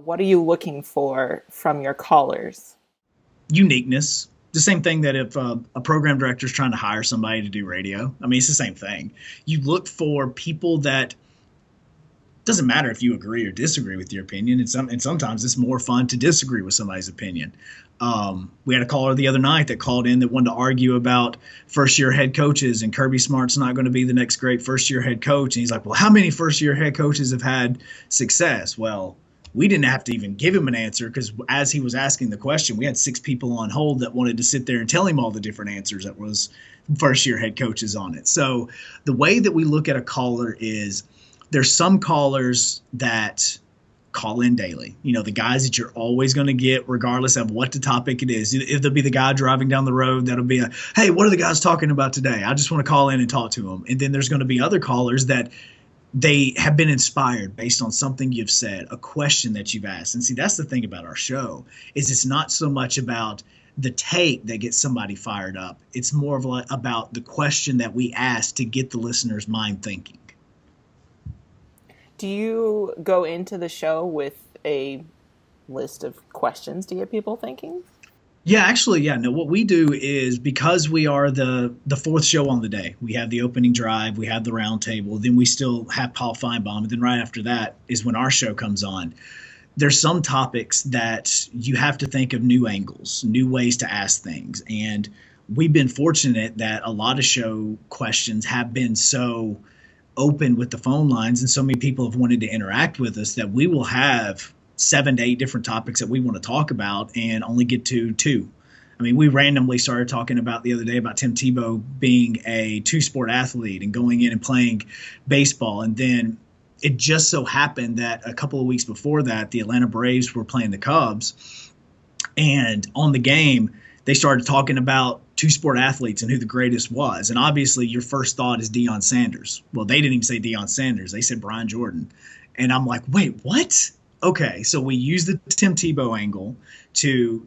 What are you looking for from your callers? Uniqueness. The same thing that if a program director is trying to hire somebody to do radio, I mean, it's the same thing. You look for people that doesn't matter if you agree or disagree with your opinion. And sometimes it's more fun to disagree with somebody's opinion. We had a caller the other night that called in that wanted to argue about first year head coaches and Kirby Smart's not going to be the next great first year head coach. And he's like, well, how many first year head coaches have had success? Well, we didn't have to even give him an answer because as he was asking the question, we had 6 people on hold that wanted to sit there and tell him all the different answers that was first year head coaches on it. So the way that we look at a caller is there's some callers that call in daily. You know, the guys that you're always going to get regardless of what the topic it is. If there'll be the guy driving down the road, that'll be hey, what are the guys talking about today? I just want to call in and talk to them. And then there's going to be other callers that they have been inspired based on something you've said, a question that you've asked. And see, that's the thing about our show is it's not so much about the take that gets somebody fired up. It's more of about the question that we ask to get the listener's mind thinking. Do you go into the show with a list of questions to get people thinking? Yeah, actually, yeah. No, what we do is because we are the fourth show on the day, we have the opening drive, we have the round table, then we still have Paul Feinbaum, and then right after that is when our show comes on. There's some topics that you have to think of new angles, new ways to ask things. And we've been fortunate that a lot of show questions have been so open with the phone lines and so many people have wanted to interact with us that we will have 7 to 8 different topics that we want to talk about and only get to 2. I mean, we randomly started talking about the other day about Tim Tebow being a 2-sport athlete and going in and playing baseball. And then it just so happened that a couple of weeks before that, the Atlanta Braves were playing the Cubs. And on the game, they started talking about 2-sport athletes and who the greatest was. And obviously your first thought is Deion Sanders. Well, they didn't even say Deion Sanders. They said Brian Jordan. And I'm like, wait, what? Okay, so we used the Tim Tebow angle to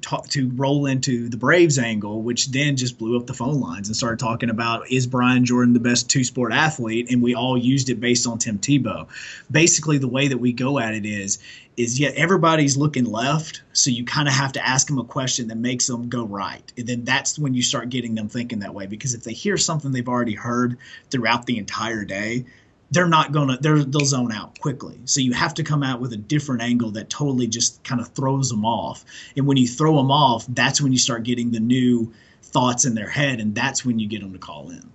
roll into the Braves angle, which then just blew up the phone lines and started talking about, is Brian Jordan the best 2-sport athlete? And we all used it based on Tim Tebow. Basically, the way that we go at it is yet everybody's looking left, so you kind of have to ask them a question that makes them go right. And then that's when you start getting them thinking that way, because if they hear something they've already heard throughout the entire day, they'll zone out quickly. So you have to come out with a different angle that totally just kind of throws them off. And when you throw them off, that's when you start getting the new thoughts in their head, and that's when you get them to call in.